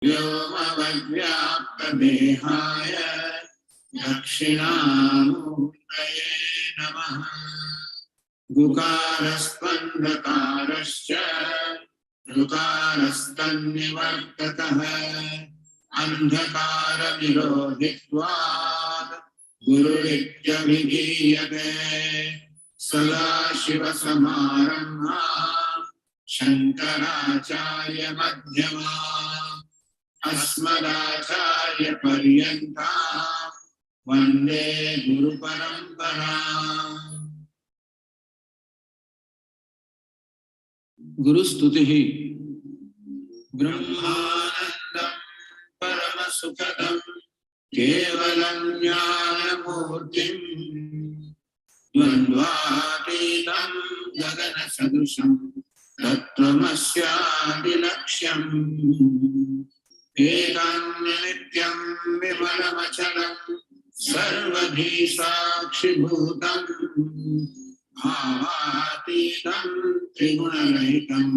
व्योमवद्व्याप्तदेहाय दक्षिणामूर्तये नमः। गुकारस्पन्दकारश्च ऋकारस्तन्निवर्तकः अन्धकारनिरोधित्वात् गुरुरित्यभिधीयते। सदाशिवसमारम्भा शङ्कराचार्यमध्यमा अस्मदाचार्यपर्यन्ता वन्दे गुरुपरम्परा। गुरुस्तुतिः ब्रह्मानन्दं परमसुखदं केवलं ज्ञानमूर्तिं द्वन्द्वातीतं गगनसदृशं तत्त्वमस्यादिलक्ष्यम् एकं नित्यं विमलमचलं सर्वधी साक्षिभूतं भावातीतं त्रिगुणरहितं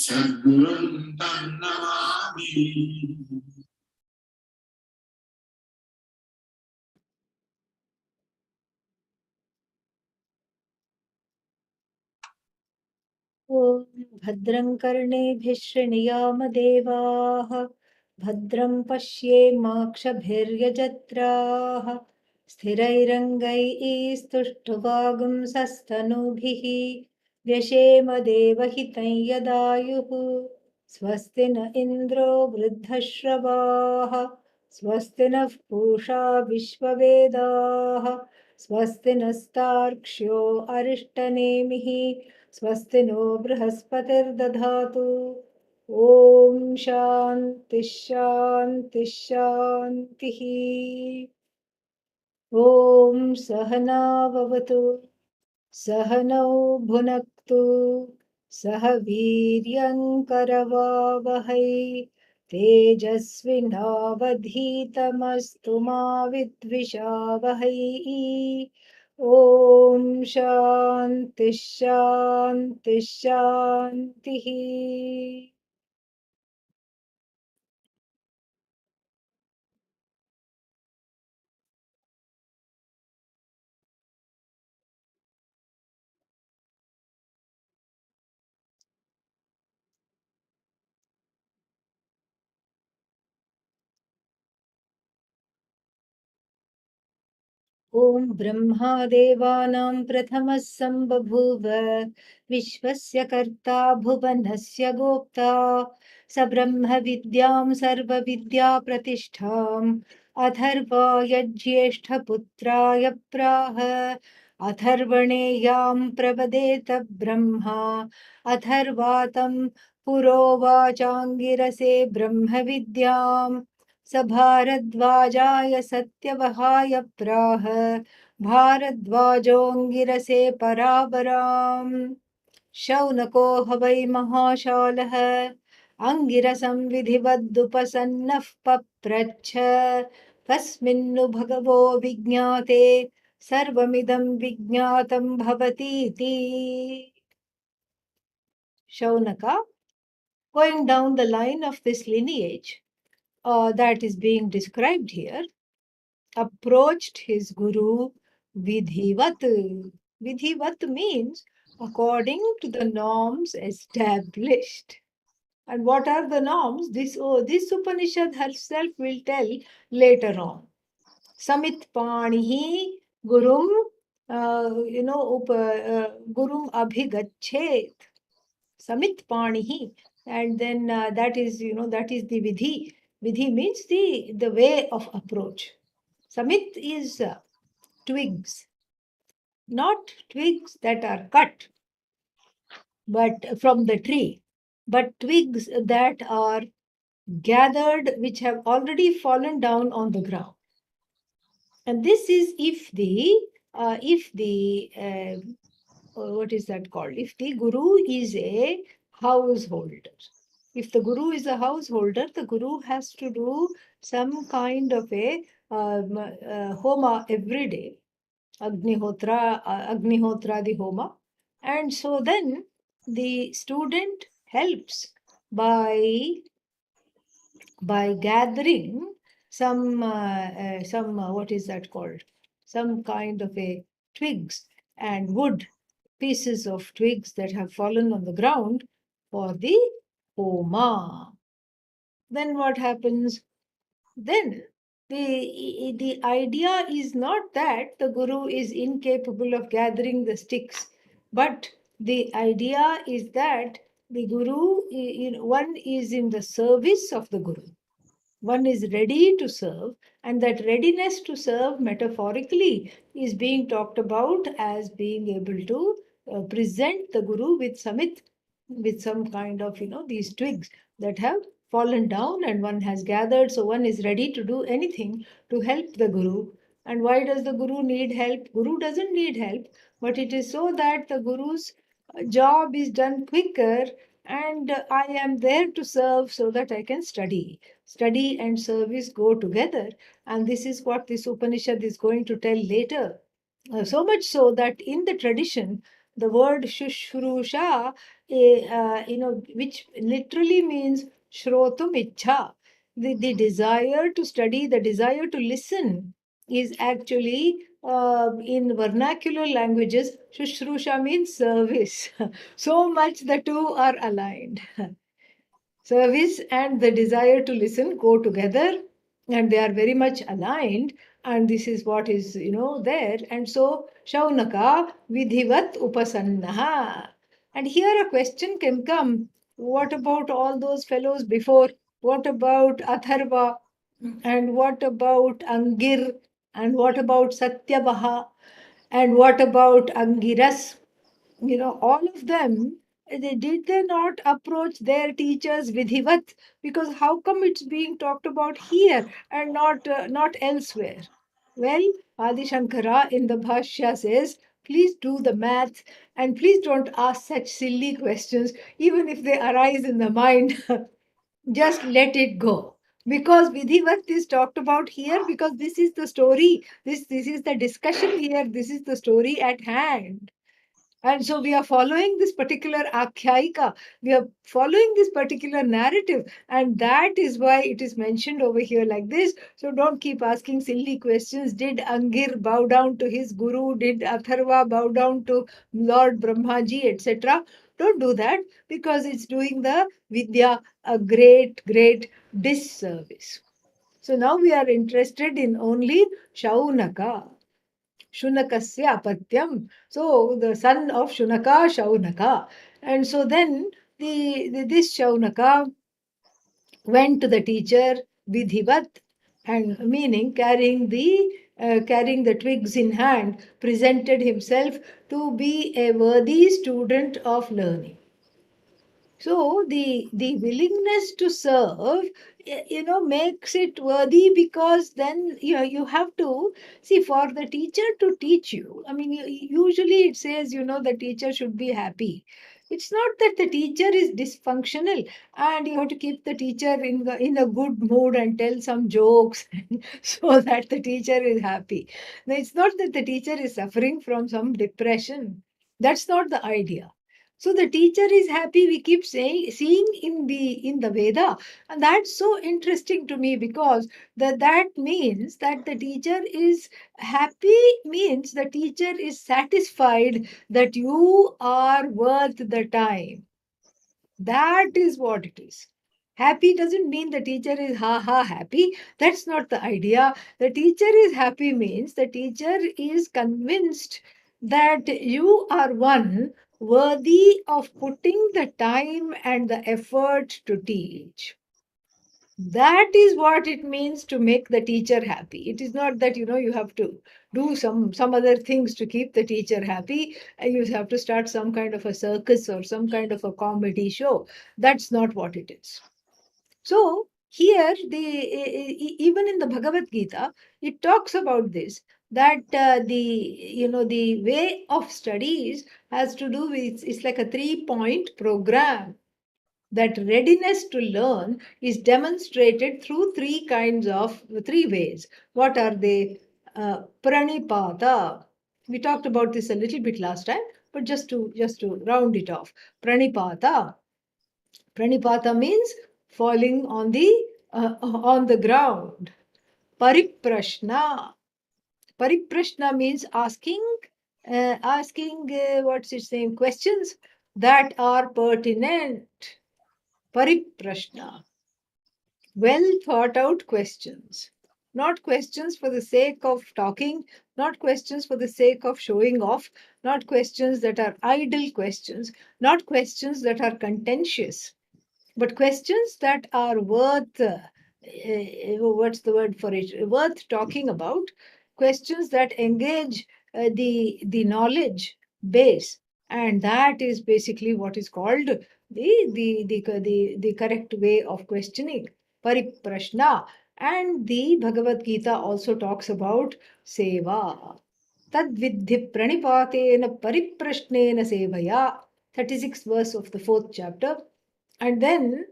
सद्गुरुं तं नमामि। ॐ भद्रं कर्णेभिः शृणुयाम देवाः भद्रं पश्येमाक्षभिर्यजत्राः स्थिरैरङ्गैस्तुष्टुवागुंसस्तनूभिः व्यशेम देवहितं यदायुः स्वस्ति न इन्द्रो वृद्धश्रवाः स्वस्ति नः पूषा विश्ववेदाः स्वस्ति नस्तार्क्ष्यो अरिष्टनेमिः स्वस्ति नो बृहस्पतिर्दधातु। ॐ शान्ति शान्ति शान्तिः। ॐ सहना भवतु सहनौ भुनक्तु सह वीर्यङ्करवावहै तेजस्विनावधीतमस्तु मा विद्विषावहै। ॐ शान्ति शान्ति शान्तिः। ॐ ब्रह्मादेवानां प्रथमः सम्बभूव विश्वस्य कर्ता भुवनस्य गोप्ता स ब्रह्मविद्यां सर्वविद्याप्रतिष्ठाम् अथर्वाय ज्येष्ठपुत्राय प्राह अथर्वणेयां प्रवदेत ब्रह्मा अथर्वातं पुरोवाचाङ्गिरसे ब्रह्मविद्याम् स भारद्वाजाय सत्यवहाय प्राह भारद्वाजोऽङ्गिरसे पराबराम् शौनको ह वै महाशालः अङ्गिरसं विधिवदुपसन्नः पप्रच्छ कस्मिन्नु भगवो विज्ञाते सर्वमिदं विज्ञातं भवतीति। Shaunaka, going down the line of this lineage that is being described here, approached his guru vidhivat. Vidhivat means according to the norms established. And what are the norms? This Upanishad herself will tell later on. Samit panihi gurum, gurum abhigachet. Samit panihi. And then that is the vidhi. Vidhi means the way of approach. Samit is twigs, not twigs that are cut but from the tree, but twigs that are gathered which have already fallen down on the ground. And this is if the what is that called? If the guru is a householder. If the guru is a householder, the guru has to do some kind of a homa every day. Agnihotradi homa. And so then the student helps by by gathering some what is that called? Some kind of a twigs and wood, pieces of twigs that have fallen on the ground for the homa. Then what happens? Then the idea is not that the guru is incapable of gathering the sticks, but the idea is that the guru, one is in the service of the guru. One is ready to serve, and that readiness to serve metaphorically is being talked about as being able to present the guru with samit, with some kind of, these twigs that have fallen down and one has gathered. So one is ready to do anything to help the guru. And why does the guru need help? Guru doesn't need help, but it is so that the guru's job is done quicker, and I am there to serve so that I can study. Study and service go together, and this is what this Upanishad is going to tell later. So much so that in the tradition, the word shushrusha, which literally means shrotum ichha, the desire to study, the desire to listen, is actually in vernacular languages, shushrusha means service. So much the two are aligned. Service and the desire to listen go together, and they are very much aligned. And this is what is, there. And so, Shaunaka vidhivat upasannaha. And here a question can come: what about all those fellows before? What about Atharva? And what about Angir? And what about Satyavaha? And what about Angiras? All of them, did they not approach their teachers vidhivat? Because how come it's being talked about here and not elsewhere? Well, Adi Shankara in the Bhashya says, please do the math and please don't ask such silly questions, even if they arise in the mind. Just let it go. Because Vidhivat is talked about here, because this is the story. This is the discussion here. This is the story at hand. And so we are following this particular akhyaika, we are following this particular narrative, and that is why it is mentioned over here like this. So don't keep asking silly questions. Did Angir bow down to his guru? Did Atharva bow down to Lord Brahmaji, etc.? Don't do that, because it's doing the Vidya a great, great disservice. So now we are interested in only Shaunaka. Shunakasya apatyam. So the son of Shunaka, Shaunaka. And so then this Shaunaka went to the teacher Vidhivat, and meaning carrying the twigs in hand, presented himself to be a worthy student of learning. So the willingness to serve, makes it worthy, because then you have to see, for the teacher to teach you. I mean, usually it says, the teacher should be happy. It's not that the teacher is dysfunctional and you have to keep the teacher in a good mood and tell some jokes so that the teacher is happy. No, it's not that the teacher is suffering from some depression. That's not the idea. So the teacher is happy, we keep seeing in the Veda, and that's so interesting to me, because that means that the teacher is happy, means the teacher is satisfied that you are worth the time. That is what it is. Happy doesn't mean the teacher is ha ha happy. That's not the idea. The teacher is happy means the teacher is convinced that you are one worthy of putting the time and the effort to teach. That is what it means to make the teacher happy. It is not that you have to do some other things to keep the teacher happy, and you have to start some kind of a circus or some kind of a comedy show. That's not what it is. So here, even in the Bhagavad Gita, it talks about this, that the way of studies has to do with, it's like a 3-point program. That readiness to learn is demonstrated through three ways. What are they? Pranipata. We talked about this a little bit last time, but just to round it off. Pranipata. Pranipata means falling on the on the ground. Pariprashna. Pariprashna means asking, what's its name? Questions that are pertinent. Pariprashna. Well thought out questions. Not questions for the sake of talking, not questions for the sake of showing off, not questions that are idle questions, not questions that are contentious, but questions that are worth, what's the word for it? Worth talking about, questions that engage the knowledge base. And that is basically what is called the correct way of questioning, pariprashna. And the Bhagavad Gita also talks about seva. Tad vidhi pranipatena pariprashnena sevaya. 36th verse of the 4th chapter. And then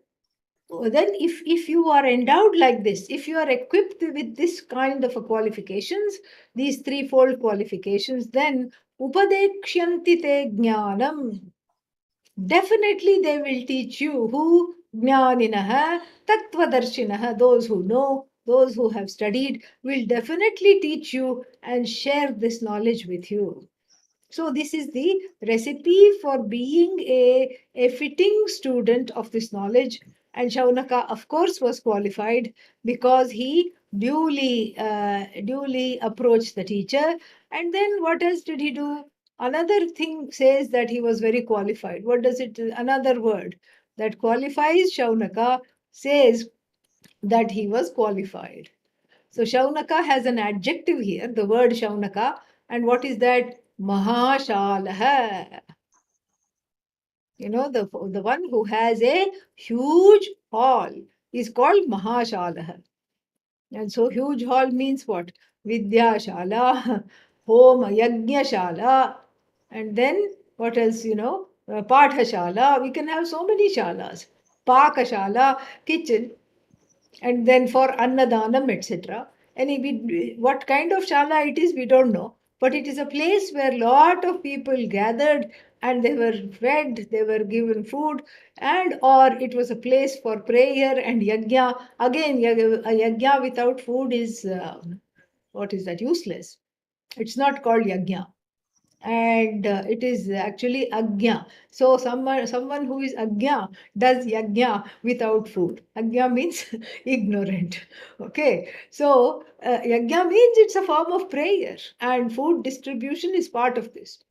if you are endowed like this, if you are equipped with this kind of a qualifications, these threefold qualifications, then upadekshanti te jnanam. Definitely they will teach you. Who? Jnaninaha, tattvadarshinaha, those who know, those who have studied, will definitely teach you and share this knowledge with you. So this is the recipe for being a fitting student of this knowledge. And Shaunaka, of course, was qualified because he duly approached the teacher. And then what else did he do? Another thing says that he was very qualified. What does it? Another word that qualifies Shaunaka says that he was qualified. So Shaunaka has an adjective here, the word Shaunaka. And what is that? Mahashalaha. The one who has a huge hall is called Mahashalaha. And so huge hall means what? Vidyashala, Homa Yajna, and then what else, Pathashala. We can have so many shalas. Pakashala, kitchen, and then for Annadanam, etc. What kind of shala it is, we don't know. But it is a place where a lot of people gathered and they were fed, they were given food, and or it was a place for prayer and yajna. Again, a yajna without food is, what is that, useless. It's not called yajna, and it is actually agnya. So someone who is agnya does yajna without food. Agnya means ignorant. Okay, so yajna means it's a form of prayer, and food distribution is part of this.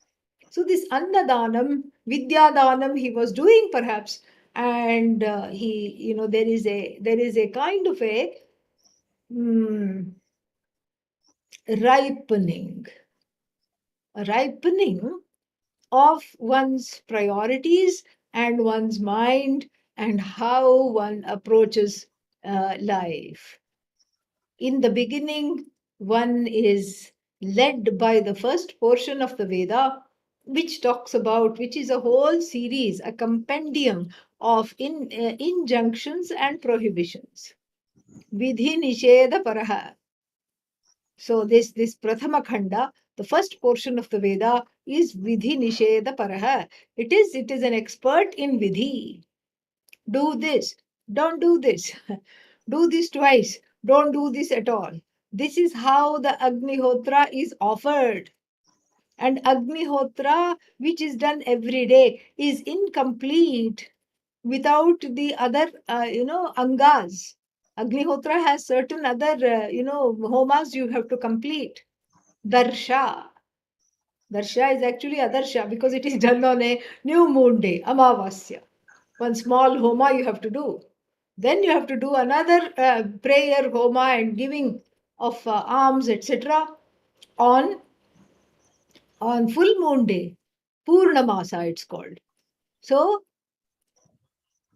So this annadanam, vidyadanam, he was doing perhaps, and there is a kind of a ripening, a ripening of one's priorities and one's mind and how one approaches life. In the beginning, one is led by the first portion of the Veda, which is a whole series, a compendium of injunctions and prohibitions. Vidhi Nisheda Paraha. So this Prathama Khanda, the first portion of the Veda, is Vidhi Nisheda Paraha. It is an expert in Vidhi. Do this, don't do this. Do this twice, don't do this at all. This is how the Agnihotra is offered. And Agnihotra, which is done every day, is incomplete without the other, angas. Agnihotra has certain other, homas you have to complete. Darsha. Darsha is actually Adarsha because it is done on a new moon day, Amavasya. One small homa you have to do. Then you have to do another prayer, homa, and giving of alms, etc. on full moon day. Purnamasa it's called. So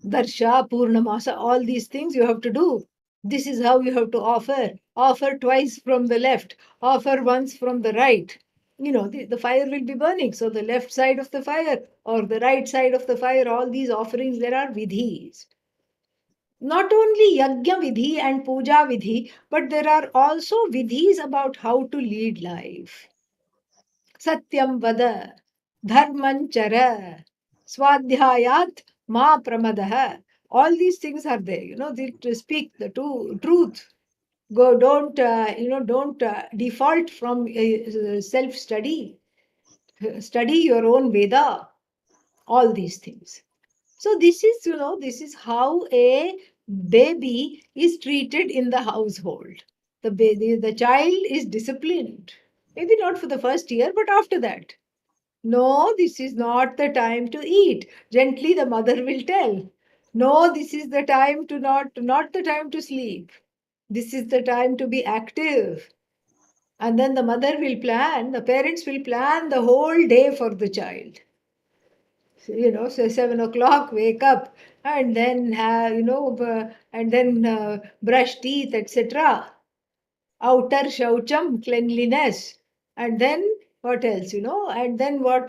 Darsha, Purnamasa, all these things you have to do. This is how you have to offer. Offer twice from the left, offer once from the right. The fire will be burning. So the left side of the fire or the right side of the fire, all these offerings, there are vidhis. Not only yajna vidhi and puja vidhi, but there are also vidhis about how to lead life. Satyam vada, dharman chara, swadhyayat ma pramadah. All these things are there, to speak the truth. Go, don't default from self study. Study your own Veda, all these things. So this is how a baby is treated in the household. The child is disciplined. Maybe not for the first year, but after that. No, this is not the time to eat. Gently the mother will tell. No, this is the time to not the time to sleep. This is the time to be active. And then the mother will plan, the parents will plan the whole day for the child. So 7 o'clock, wake up, and then brush teeth, etc. Outer shaucham, cleanliness, and then what else, and then what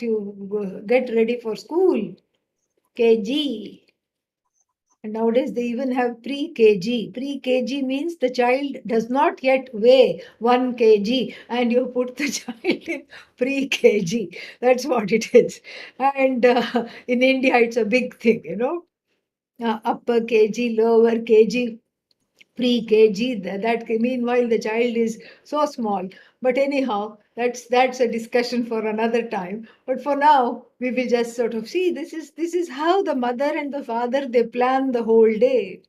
get ready for school, KG. And nowadays they even have pre-KG. Pre-KG means the child does not yet weigh 1 kg and you put the child in pre-KG. That's what it is. And in India, it's a big thing, upper KG, lower KG, pre-KG. That meanwhile the child is so small. But anyhow, that's a discussion for another time. But for now, we will just sort of see this is how the mother and the father they plan the whole day.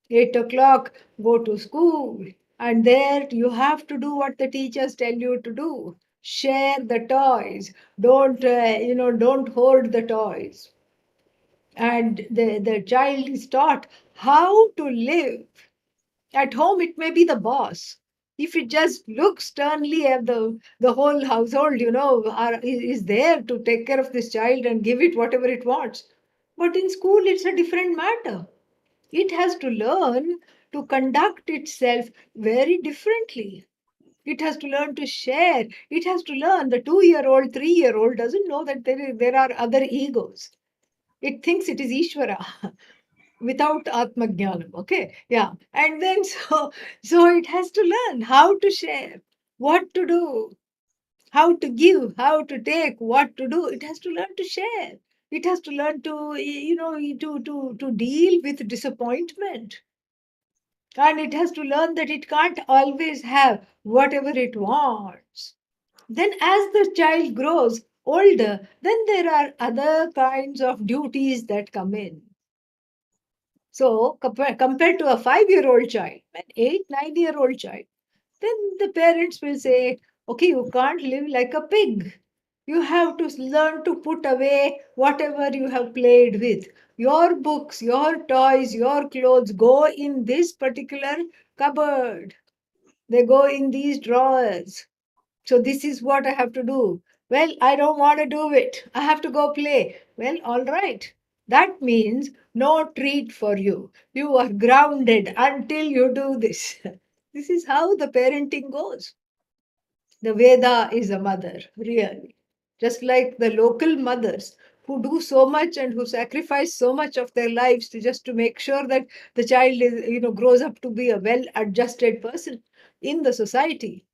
8 o'clock, go to school, and there you have to do what the teachers tell you to do. Share the toys. Don't hoard the toys. And the child is taught how to live. At home, it may be the boss. If it just looks sternly at the whole household, is there to take care of this child and give it whatever it wants. But in school, it's a different matter. It has to learn to conduct itself very differently. It has to learn to share. It has to learn. The 2-year-old, 3-year-old doesn't know that there are other egos. It thinks it is Ishvara. Without Atmajnanam. Okay. Yeah. And then so it has to learn how to share, what to do, how to give, how to take, what to do. It has to learn to share. It has to learn to, to deal with disappointment. And it has to learn that it can't always have whatever it wants. Then as the child grows older, then there are other kinds of duties that come in. So compared to a 5-year-old child, an 8, 9-year-old child, then the parents will say, okay, you can't live like a pig. You have to learn to put away whatever you have played with. Your books, your toys, your clothes go in this particular cupboard. They go in these drawers. So this is what I have to do. Well, I don't want to do it. I have to go play. Well, all right. That means no treat for you. You are grounded until you do this. This is how the parenting goes. The Veda is a mother, really. Just like the local mothers who do so much and who sacrifice so much of their lives to make sure that the child grows up to be a well-adjusted person in the society.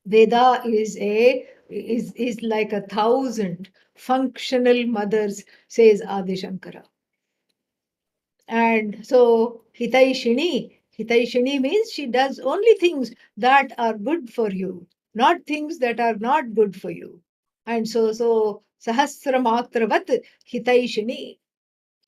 Veda is like 1,000 functional mothers, says Adi Shankara. And so Hitaishini means she does only things that are good for you, not things that are not good for you. And so Sahasramatravat Hitaishini.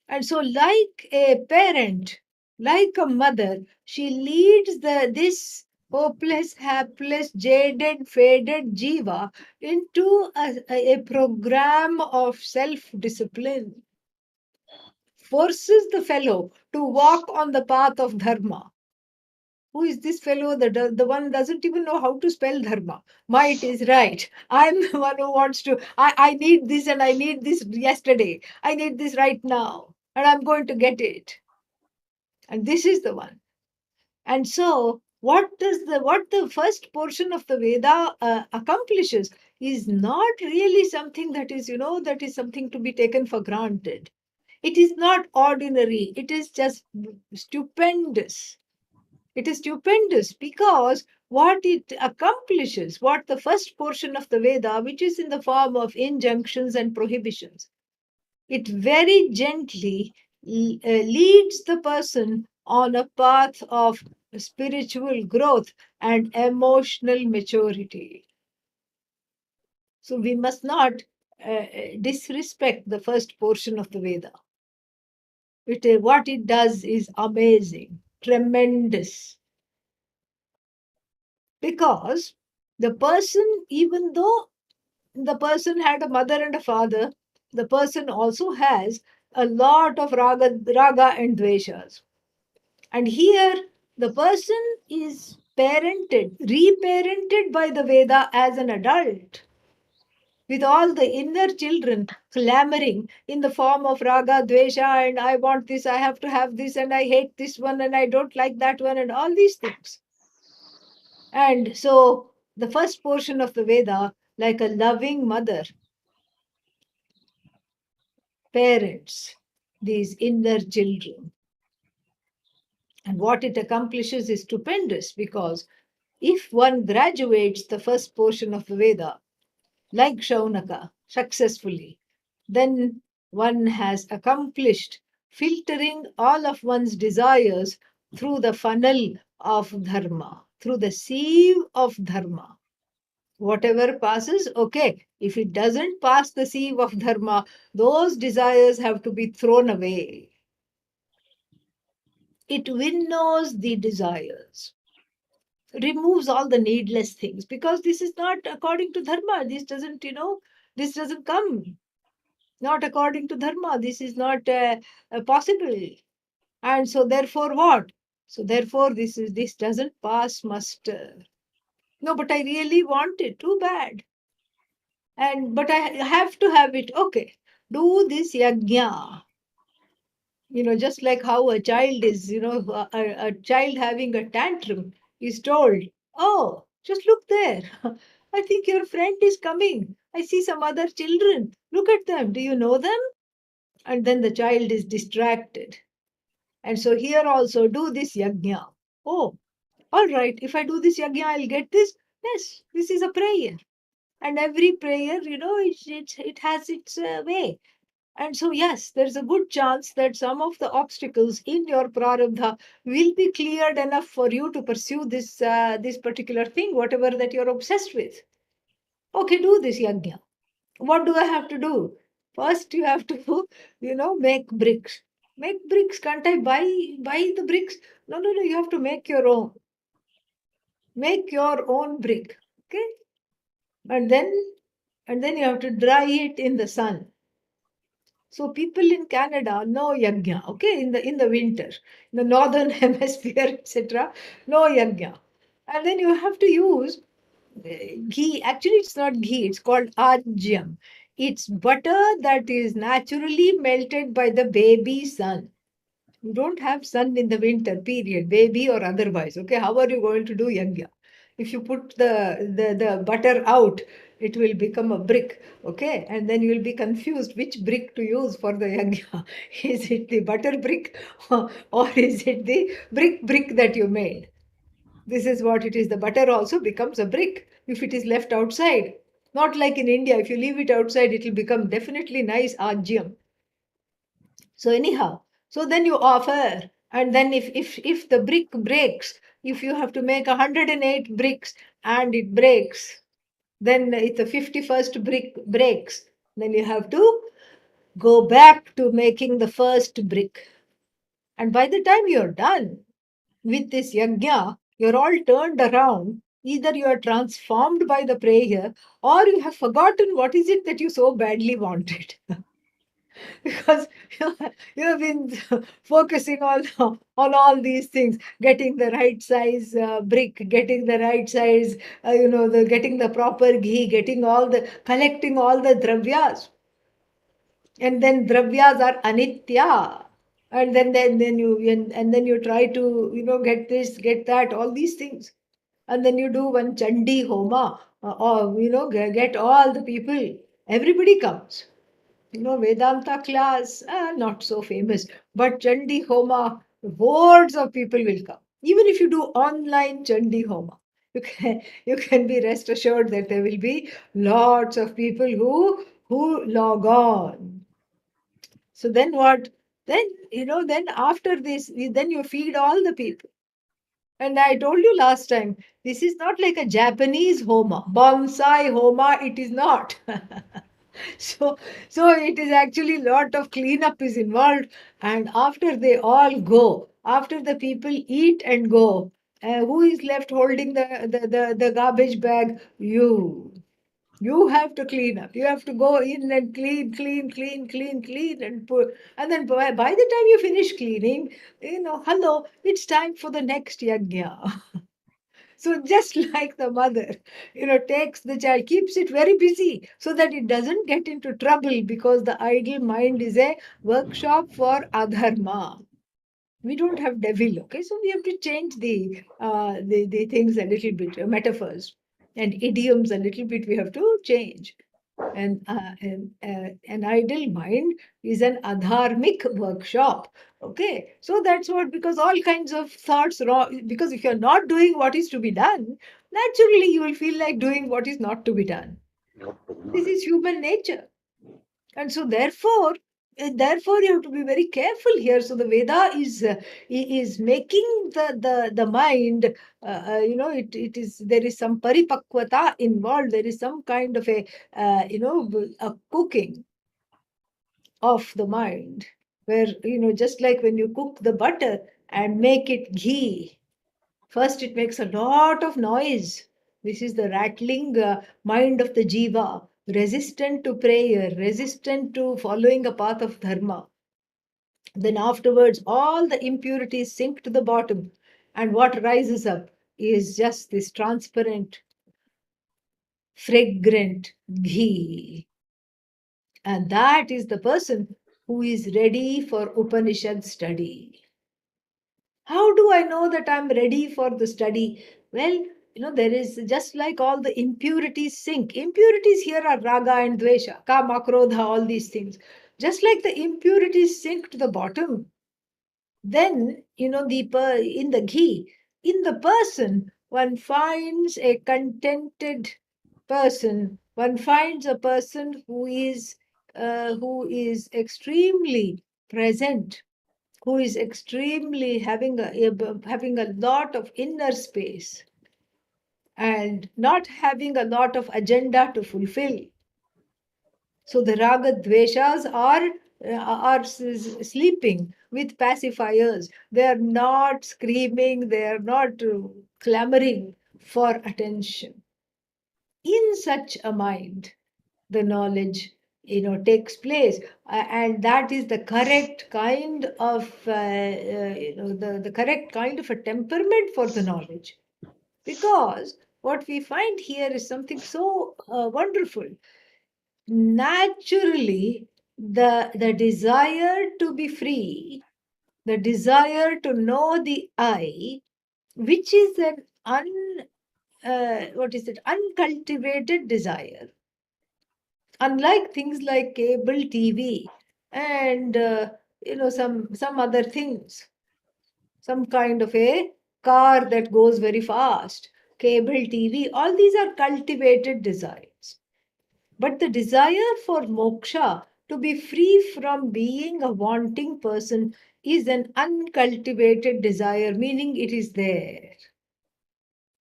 And so, like a parent, like a mother, she leads this hopeless, hapless, jaded, faded jiva into a program of self-discipline, forces the fellow to walk on the path of dharma. Who is this fellow? The one doesn't even know how to spell dharma. Might is right. I'm the one who wants to. I need this and I need this yesterday. I need this right now. And I'm going to get it. And this is the one. And so, what the first portion of the Veda accomplishes is not really something that is something to be taken for granted. It is not ordinary. It is just stupendous. It is stupendous because what it accomplishes, what the first portion of the Veda, which is in the form of injunctions and prohibitions, it very gently leads the person on a path of spiritual growth and emotional maturity. So we must not disrespect the first portion of the Veda. What it does is amazing, tremendous. Because the person, even though the person had a mother and a father, the person also has a lot of raga and dveshas. And here, the person is reparented by the Veda as an adult, with all the inner children clamoring in the form of raga, dvesha, and I want this, I have to have this, and I hate this one, and I don't like that one, and all these things. And so, the first portion of the Veda, like a loving mother, parents these inner children. And what it accomplishes is stupendous, because if one graduates the first portion of the Veda, like Shaunaka, successfully, then one has accomplished filtering all of one's desires through the funnel of dharma, through the sieve of dharma. Whatever passes, okay. If it doesn't pass the sieve of dharma, those desires have to be thrown away. It winnows the desires, removes all the needless things, because this is not according to dharma. This doesn't, this doesn't come. Not according to dharma. This is not possible. And so therefore what? So therefore this doesn't pass muster. No, but I really want it. Too bad. But I have to have it. Okay. Do this yajna. Just like how a child is, a child having a tantrum is told, oh, just look there. I think your friend is coming. I see some other children. Look at them. Do you know them? And then the child is distracted. And so here also, do this yajna. Oh, all right. If I do this yajna, I'll get this. Yes, this is a prayer. And every prayer, it has its way. And so, yes, there's a good chance that some of the obstacles in your prarabdha will be cleared enough for you to pursue this particular thing, whatever that you're obsessed with. Okay, do this yajna. What do I have to do? First, you have to, make bricks. Make bricks. Can't I buy the bricks? No, no, no. You have to make your own. Make your own brick. Okay, and then you have to dry it in the sun. So people in Canada no yajna, okay, in the winter, in the northern hemisphere, etc. No yajna, and then you have to use ghee. Actually, it's not ghee; it's called ajyam. It's butter that is naturally melted by the baby sun. You don't have sun in the winter, period, baby or otherwise. Okay, how are you going to do yajna? If you put the butter out, it will become a brick. Okay, and then you will be confused which brick to use for the yajna. Is it the butter brick or is it the brick that you made? This is what it is. The butter also becomes a brick if it is left outside. Not like in India, if you leave it outside, it will become definitely nice ajyam. So anyhow, so then you offer, and then if the brick breaks, if you have to make 108 bricks and it breaks, then if the 51st brick breaks, then you have to go back to making the first brick. And by the time you're done with this yajna, you're all turned around. Either you are transformed by the prayer, or you have forgotten what is it that you so badly wanted. Because you have been focusing on all these things, getting the right size brick, getting the right size, getting the proper ghee, collecting all the dravyas, and then dravyas are anitya, and then you try to get this, get that, all these things, and then you do one chandi homa, or get all the people, everybody comes. Vedanta class, not so famous, but Chandi Homa, hordes of people will come. Even if you do online Chandi Homa, you can be rest assured that there will be lots of people who log on. So then what? Then, then after this, then you feed all the people. And I told you last time, this is not like a Japanese homa, bonsai homa, it is not. So, so it is actually lot of cleanup is involved. And after they all go, after the people eat and go, who is left holding the garbage bag? You. You have to clean up. You have to go in and clean, clean, clean, clean, clean, and put. And then by the time you finish cleaning, hello, it's time for the next yajna. So just like the mother, takes the child, keeps it very busy so that it doesn't get into trouble, because the idle mind is a workshop for adharma. We don't have devil, okay? So we have to change the things a little bit, metaphors and idioms a little bit. We have to change. And an idle mind is an adharmic workshop. Okay, so that's what, because all kinds of thoughts wrong. Because if you're not doing what is to be done, naturally you will feel like doing what is not to be done. This is human nature. And so therefore you have to be very careful here. So the Veda is making the mind, it is, there is some paripakvata involved. There is some kind of a cooking of the mind, where, just like when you cook the butter and make it ghee, first it makes a lot of noise. This is the rattling mind of the jiva, resistant to prayer, resistant to following a path of dharma. Then afterwards, all the impurities sink to the bottom, and what rises up is just this transparent, fragrant ghee. And that is the person who is ready for Upanishad study. How do I know that I'm ready for the study? Well, there is, just like all the impurities sink. Impurities here are raga and dvesha, kama, krodha, all these things. Just like the impurities sink to the bottom, then, in the ghee, in the person, one finds a contented person. One finds a person who is extremely present, who is extremely having a lot of inner space and not having a lot of agenda to fulfill. So the raga dveshas are sleeping with pacifiers. They are not screaming. They are not clamoring for attention. In such a mind, the knowledge takes place, and that is the correct kind of the correct kind of a temperament for the knowledge. Because what we find here is something so wonderful. Naturally, the desire to be free, the desire to know the I, which is an uncultivated desire, unlike things like cable TV and some other things, some kind of a car that goes very fast, cable TV, all these are cultivated desires. But the desire for moksha, to be free from being a wanting person, is an uncultivated desire, meaning it is there.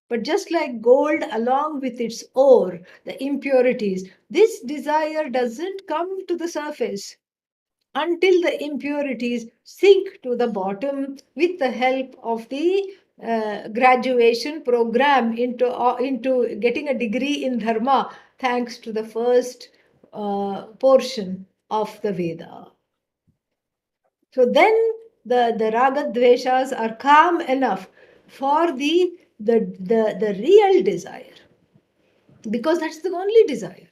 But just like gold along with its ore, the impurities, this desire doesn't come to the surface until the impurities sink to the bottom with the help of the graduation program into getting a degree in dharma, thanks to the first portion of the Veda. So then the raga dveshas are calm enough for the real desire, because that's the only desire.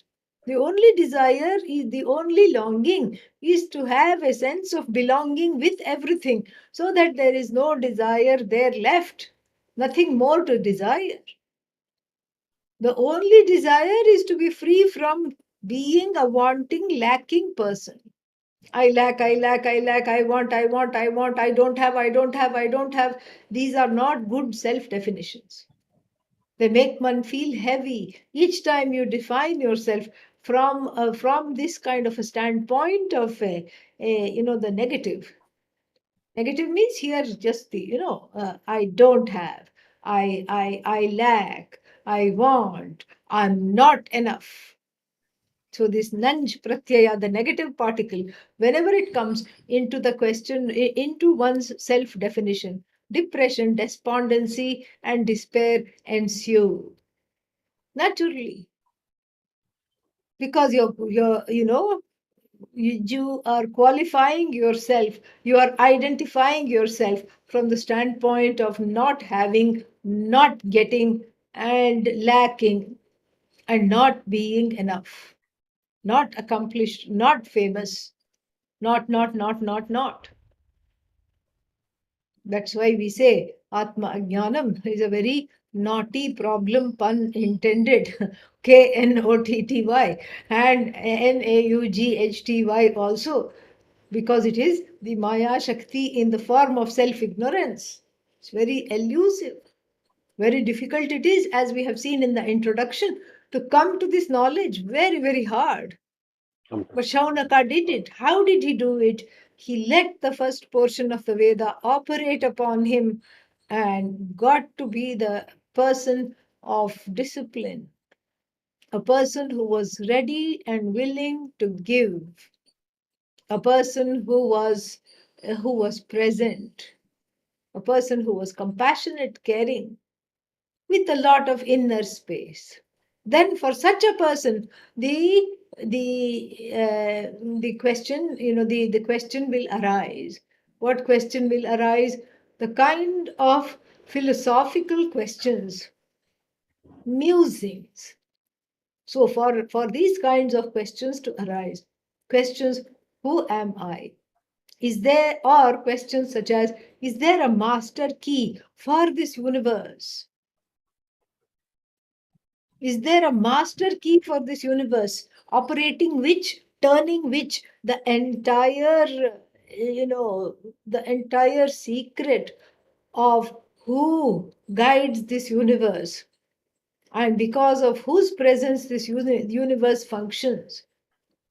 The only desire is, the only longing is to have a sense of belonging with everything, so that there is no desire there left, nothing more to desire. The only desire is to be free from being a wanting, lacking person. I lack, I lack, I lack, I want, I want, I want, I don't have, I don't have, I don't have. These are not good self definitions. They make one feel heavy each time you define yourself from this kind of a standpoint of the negative. Negative means here just the, I don't have, I lack, I want, I'm not enough. So this nanj pratyaya, the negative particle, whenever it comes into the question, into one's self-definition, depression, despondency, and despair ensue. Naturally, because you are qualifying yourself, you are identifying yourself from the standpoint of not having, not getting, and lacking, and not being enough, not accomplished, not famous, not. That's why we say Atma Ajnanam is a very naughty problem, pun intended. Knotty and Naughty also, because it is the Maya Shakti in the form of self ignorance. It's very elusive. Very difficult it is, as we have seen in the introduction, to come to this knowledge. Very, very hard. But Shaunaka did it. How did he do it? He let the first portion of the Veda operate upon him and got to be the person of discipline, a person who was ready and willing to give, a person who was present, a person who was compassionate, caring, with a lot of inner space. Then for such a person, the question, the question will arise. What question will arise? The kind of philosophical questions, musings. So for these kinds of questions to arise, questions, who am I? Is there, or questions such as, is there a master key for this universe? Is there a master key for this universe, operating which, turning which, the entire secret of who guides this universe, and because of whose presence this universe functions,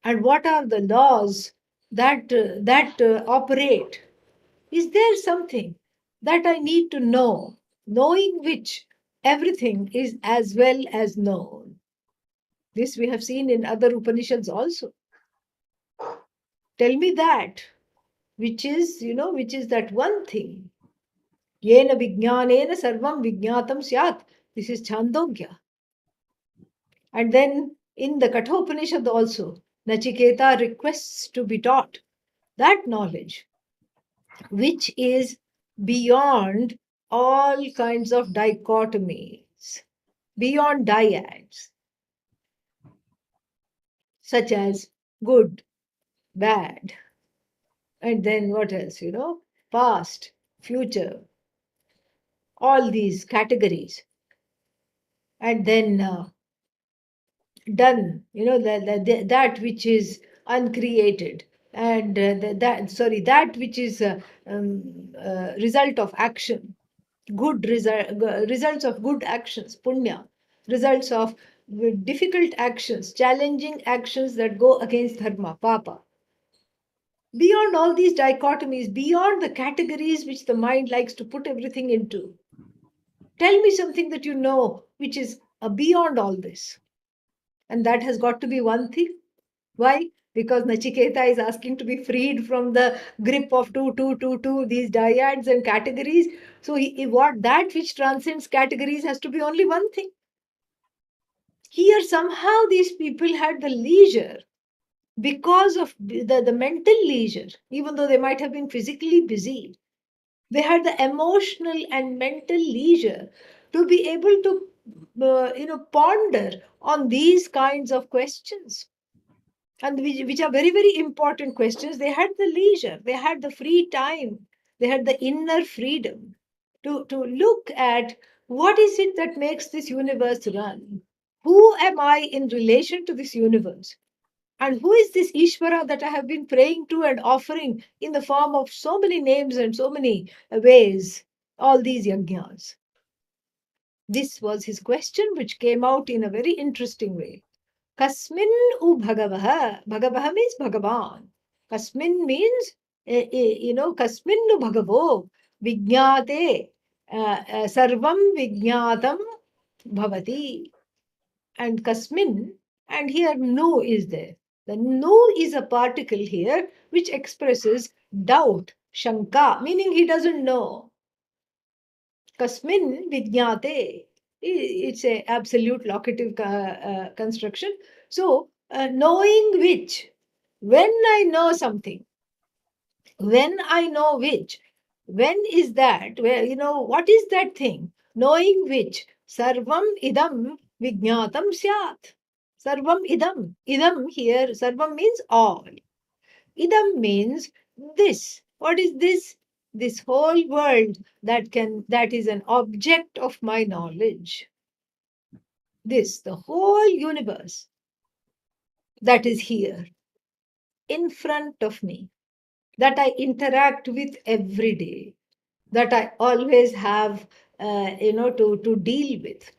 and what are the laws that operate? Is there something that I need to know, knowing which everything is as well as known? This we have seen in other Upanishads also. Tell me that, which is that one thing. Yena vijnanena sarvam vijnatam syat. This is Chandogya. And then in the Kathopanishad also, Nachiketa requests to be taught that knowledge, which is beyond all kinds of dichotomies, beyond dyads, such as good, bad, and then what else, past, future, all these categories. And then done, that which is uncreated, and that which is result of action, results of good actions, punya, results of difficult actions, challenging actions that go against dharma, papa. Beyond all these dichotomies, beyond the categories which the mind likes to put everything into, tell me something that you know which is beyond all this. And that has got to be one thing. Why? Because Nachiketa is asking to be freed from the grip of these dyads and categories. So that which transcends categories has to be only one thing. Here somehow these people had the leisure, because of the mental leisure, even though they might have been physically busy, they had the emotional and mental leisure to be able to ponder on these kinds of questions, and which are very, very important questions. They had the leisure, they had the free time, they had the inner freedom to look at what is it that makes this universe run, who am I in relation to this universe, and who is this Ishvara that I have been praying to and offering in the form of so many names and so many ways, all these yajnas? This was his question, which came out in a very interesting way. Kasmin u Bhagavaha. Bhagavaha means Bhagavan. Kasmin means Kasminnu bhagavo vijnate sarvam vijnatam bhavati. And kasmin, and here nu is there. The nu is a particle here which expresses doubt, shanka, meaning he doesn't know. Kasmin vijnate. It's a absolute locative construction. So, knowing which, when I know something, when I know which, when is that? Where, what is that thing? Knowing which, sarvam idam vijnatam syat. Sarvam idam. Idam here, sarvam means all. Idam means this. What is this? This whole world that is an object of my knowledge. This, the whole universe that is here in front of me, that I interact with every day, that I always have, to deal with.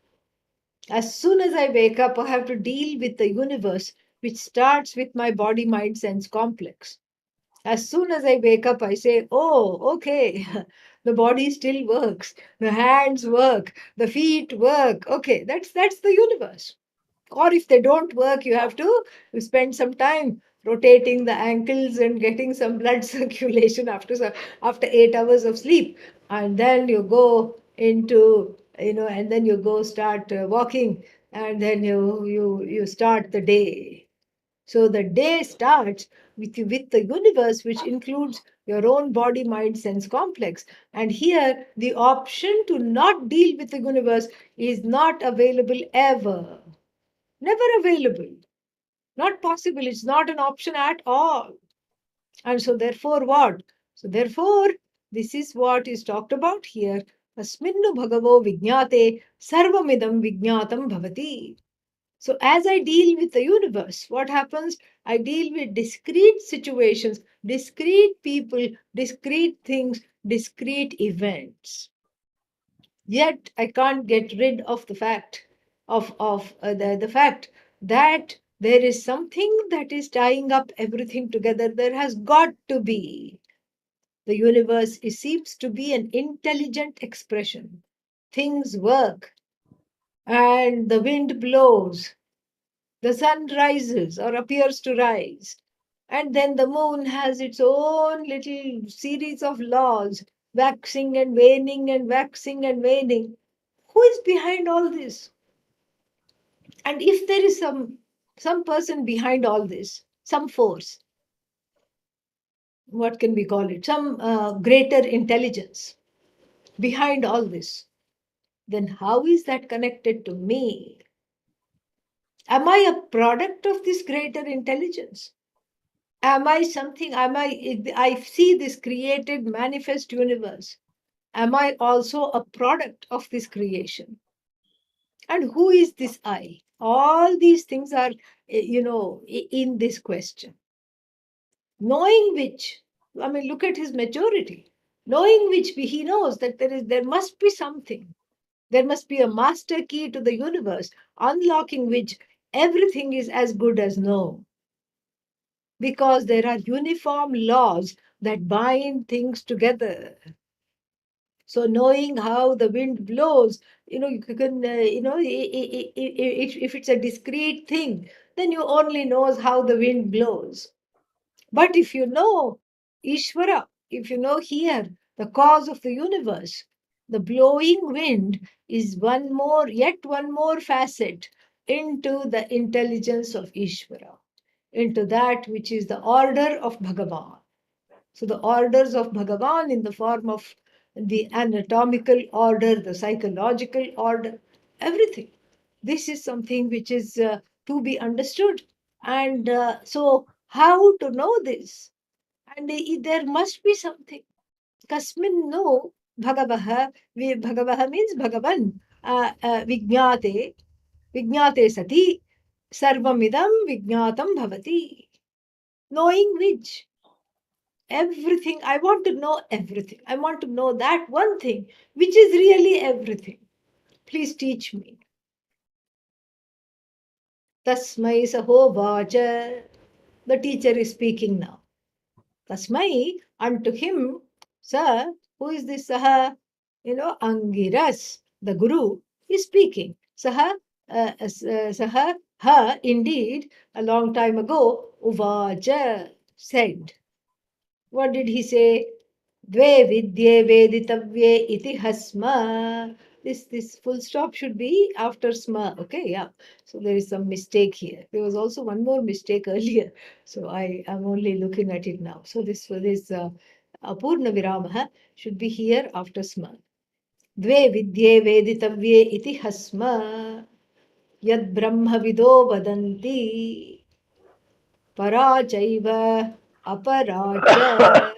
As soon as I wake up, I have to deal with the universe, which starts with my body, mind, sense complex. As soon as I wake up, I say, oh, okay, the body still works, the hands work, the feet work. Okay, that's the universe. Or if they don't work, you have to spend some time rotating the ankles and getting some blood circulation after 8 hours of sleep, and then you go into, and then you go start walking, and then you start the day. So the day starts with the universe, which includes your own body, mind, sense complex. And here, the option to not deal with the universe is not available ever. Never available. Not possible. It's not an option at all. And so, therefore, what? So, therefore, this is what is talked about here. Asminnu bhagavo vijnate sarvamidam vijnatam bhavati. So, as I deal with the universe, what happens? I deal with discrete situations, discrete people, discrete things, discrete events. Yet I can't get rid of the fact the fact that there is something that is tying up everything together. There has got to be. The universe seems to be an intelligent expression. Things work, and the wind blows, the sun rises or appears to rise, and then the moon has its own little series of laws, waxing and waning and waxing and waning. Who is behind all this? And if there is some person behind all this, some force, what can we call it? Some greater intelligence behind all this, then how is that connected to me? Am I a product of this greater intelligence? Am I something? I see this created manifest universe. Am I also a product of this creation? And who is this I? All these things are, in this question. Knowing which, I mean, look at his maturity. Knowing which, he knows that there must be something. There must be a master key to the universe, unlocking which everything is as good as no. Because there are uniform laws that bind things together. So knowing how the wind blows, you can, if it's a discrete thing, then you only knows how the wind blows. But if you know Ishvara, if you know here the cause of the universe, the blowing wind is yet one more facet into the intelligence of Ishvara, into that which is the order of Bhagavan. So the orders of Bhagavan in the form of the anatomical order, the psychological order, everything. This is something which is to be understood. And so, how to know this? And there must be something. Kasmin no Bhagavaha, Bhagavaha means Bhagavan, Vijnate sati, Sarvamidam Vijnatam bhavati. Knowing which everything, I want to know everything. I want to know that one thing which is really everything. Please teach me. Tasmai sahovacha. The teacher is speaking now. Tasmai, unto him, sir, who is this Saha? Angiras, the Guru, is speaking. Saha, ha, indeed, a long time ago, Uvaja said. What did he say? Dve vidye veditavye iti hasma. This full stop should be after sma. Okay, yeah. So there is some mistake here. There was also one more mistake earlier. So I am only looking at it now. So this apurna virama should be here after sma. Dve vidye veditavye iti hasma. Yad brahma vido vadanti. Para chaiva aparacha.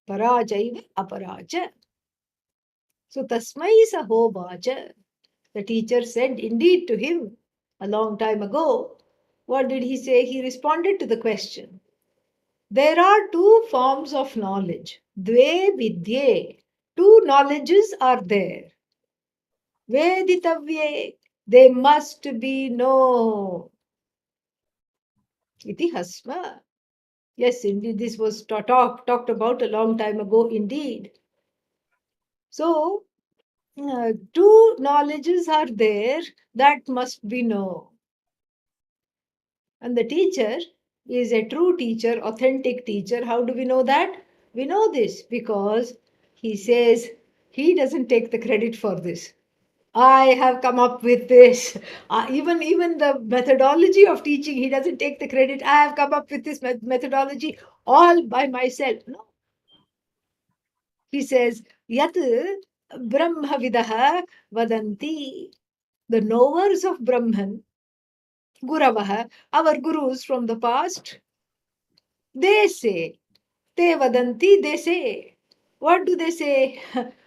Parajaiva aparaja. So tasmai sahovacha. The teacher said indeed to him a long time ago. What did he say? He responded to the question. There are two forms of knowledge. Dve vidye. Two knowledges are there. Veditavye. They must be known. Iti hasma. Yes, indeed, this was talked about a long time ago indeed. So, two knowledges are there that must be known. And the teacher is a true teacher, authentic teacher. How do we know that? We know this because he says he doesn't take the credit for this. I have come up with this. Even the methodology of teaching, he doesn't take the credit. I have come up with this methodology all by myself. No. He says, Yat Brahmavidaha Vadanti. The knowers of Brahman, Guravaha, our gurus from the past, they say, Te Vadanti, they say. What do they say?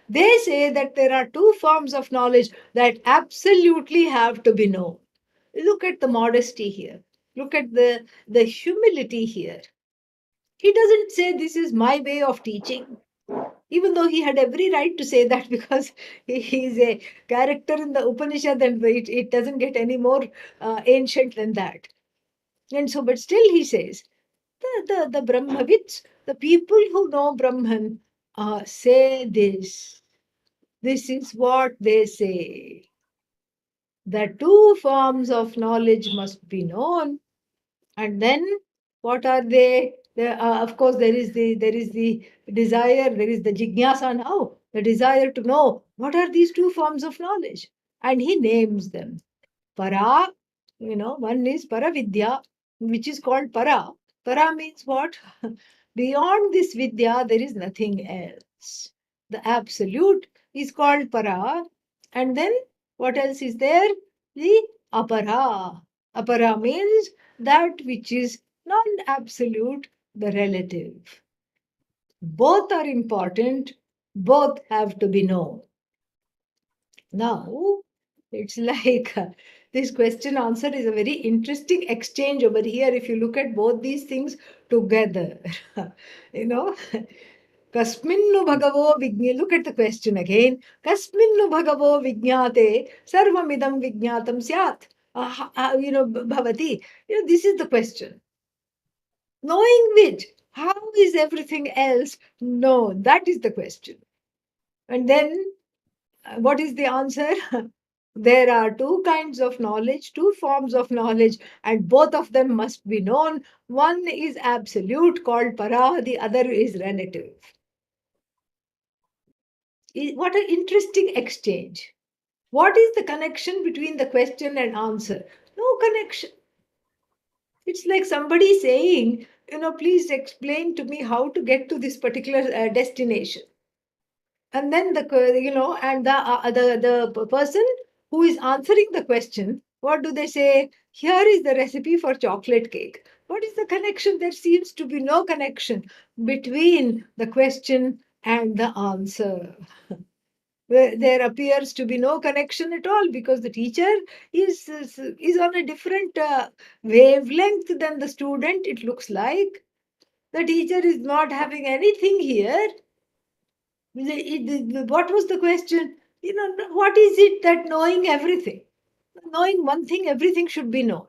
They say that there are two forms of knowledge that absolutely have to be known. Look at the modesty here. Look at the humility here. He doesn't say this is my way of teaching, even though he had every right to say that because he is a character in the Upanishad and it doesn't get any more ancient than that. And so, but still he says, the Brahmavits, the people who know Brahman, say this. This is what they say. The two forms of knowledge must be known. And then what are they? Of course, there is the desire, there is the jignasa now, the desire to know what are these two forms of knowledge. And he names them. Para, one is Paravidya, which is called Para. Para means what? Beyond this Vidya, there is nothing else. The absolute is called Para. And then what else is there? The Apara. Apara means that which is non-absolute, the relative. Both are important, both have to be known. Now, it's like this question answer is a very interesting exchange over here if you look at both these things together. you know, Kasminnu bhagavo vijñate. Look at the question again. Kasminnu bhagavo vijñate sarvamidam vijñatam syat. Bhavati. This is the question. Knowing which, how is everything else known? That is the question. And then what is the answer? There are two kinds of knowledge, two forms of knowledge, and both of them must be known. One is absolute, called para, the other is relative. What an interesting exchange. What is the connection between the question and answer? No connection. It's like somebody saying, please explain to me how to get to this particular destination. And then the person who is answering the question, what do they say? Here is the recipe for chocolate cake. What is the connection? There seems to be no connection between the question and the answer. There appears to be no connection at all because the teacher is on a different wavelength than the student. It looks like the teacher is not having anything here. What was the question? What is it that knowing everything? Knowing one thing, everything should be known.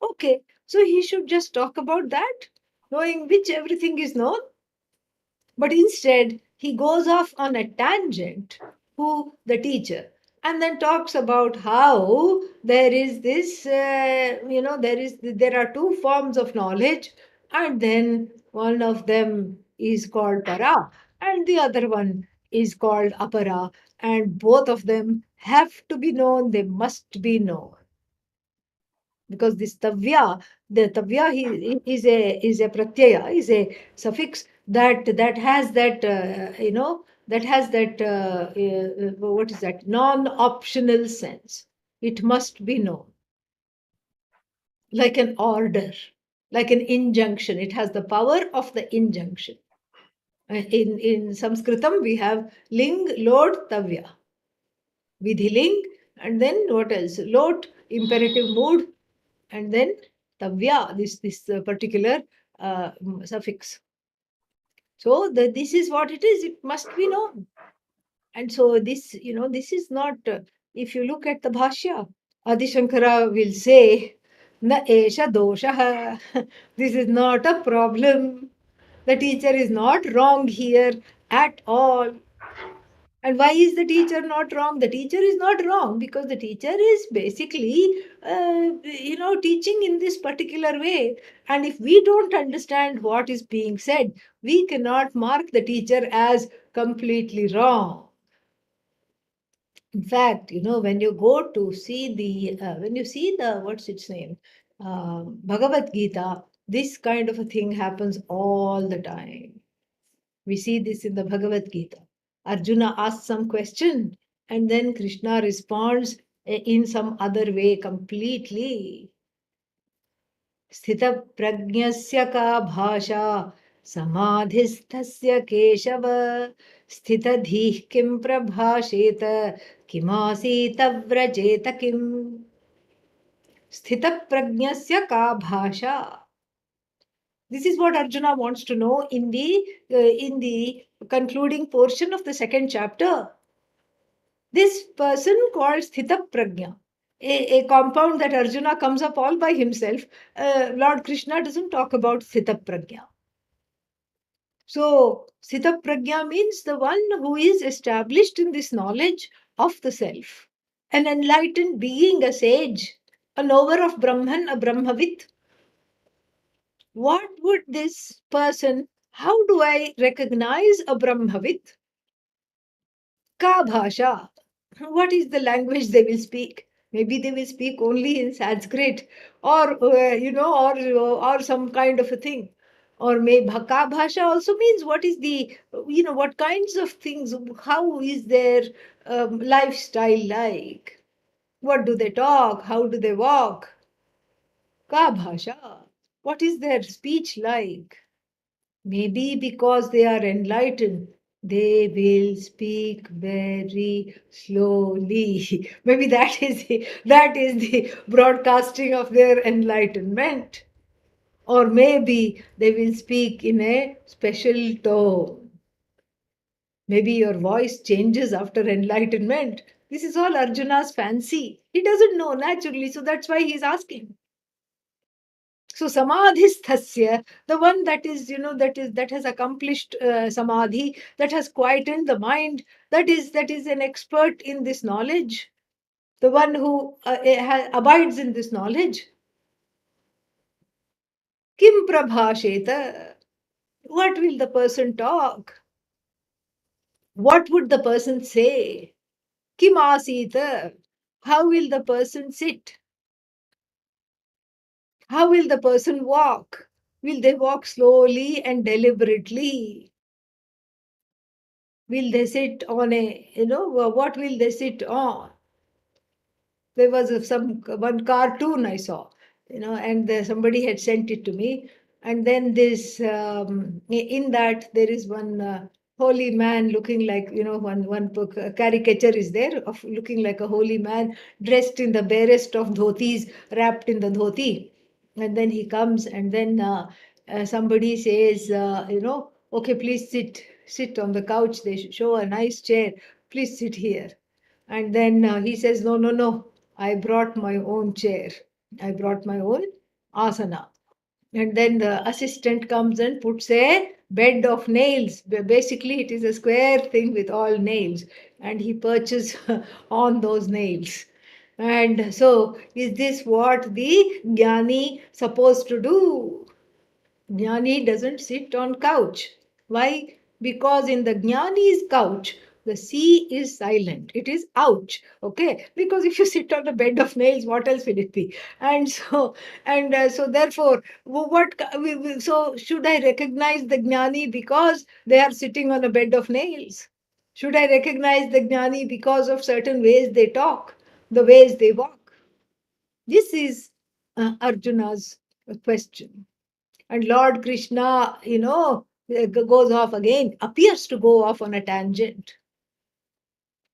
Okay, So he should just talk about that, knowing which everything is known. But instead, he goes off on a tangent, who the teacher, and then talks about how there is this, there are two forms of knowledge, and then one of them is called para, and the other one is called apara, and both of them have to be known, they must be known. Because this tavya, the tavya is a pratyaya, is a suffix that has that that has that what is that non-optional sense. It must be known, like an order, like an injunction. It has the power of the injunction. In Sanskritam we have ling, lord, tavya, vidhiling, and then what else? Lot, imperative mood, and then tavya, this particular suffix. So this is what it is. It must be known. And so this, this is not. If you look at the bhashya, Adi Shankara will say, "Na esha dosha." This is not a problem. The teacher is not wrong here at all. And why is the teacher not wrong? The teacher is not wrong because the teacher is basically, teaching in this particular way. And if we don't understand what is being said, we cannot mark the teacher as completely wrong. In fact, when you go to see when you see what's its name, Bhagavad Gita, this kind of a thing happens all the time. We see this in the Bhagavad Gita. Arjuna asks some question and then Krishna responds in some other way completely. Sthita prajnasya ka bhasha samadhisthasya keshava sthita dhih kim prabhasheta kimasita vrajeta kim. Sthita prajnasya ka bhasha. This is what Arjuna wants to know in the concluding portion of the second chapter. This person called Sthita Prajna, a compound that Arjuna comes up all by himself. Lord Krishna doesn't talk about Sthita Prajna. So, Sthita Prajna means the one who is established in this knowledge of the self, an enlightened being, a sage, a knower of Brahman, a Brahmavit. What would this person, how do I recognize a Brahmavit? Ka bhasha. What is the language they will speak? Maybe they will speak only in Sanskrit or, or some kind of a thing. Or maybe ka bhasha also means what is the, what kinds of things, how is their lifestyle like? What do they talk? How do they walk? Ka bhasha. What is their speech like? Maybe because they are enlightened, they will speak very slowly. Maybe that is the broadcasting of their enlightenment. Or maybe they will speak in a special tone. Maybe your voice changes after enlightenment. This is all Arjuna's fancy. He doesn't know naturally, so that's why he's asking. So samadhisthasya, the one that is, that has accomplished samadhi, that has quietened the mind, that is an expert in this knowledge, the one who abides in this knowledge. Kim prabhasheta? What will the person talk? What would the person say? Kim asita? How will the person sit? How will the person walk? Will they walk slowly and deliberately? Will they sit on what will they sit on? There was some one cartoon I saw, and somebody had sent it to me. And then this, in that, there is one holy man looking like, one book, caricature is there of looking like a holy man dressed in the barest of dhotis, wrapped in the dhoti. And then he comes, and then somebody says, okay, please sit on the couch. They show a nice chair. Please sit here. And then he says, no, no, no. I brought my own chair. I brought my own asana. And then the assistant comes and puts a bed of nails. Basically, it is a square thing with all nails, and he perches on those nails. And so, is this what the jnani supposed to do? Jnani doesn't sit on couch. Why? Because in the Jnani's couch, the sea is silent. It is ouch. Okay? Because if you sit on a bed of nails, what else will it be? And so therefore, so should I recognize the Jnani because they are sitting on a bed of nails? Should I recognize the Jnani because of certain ways they talk, the ways they walk? This is Arjuna's question. And Lord Krishna, goes off again, appears to go off on a tangent.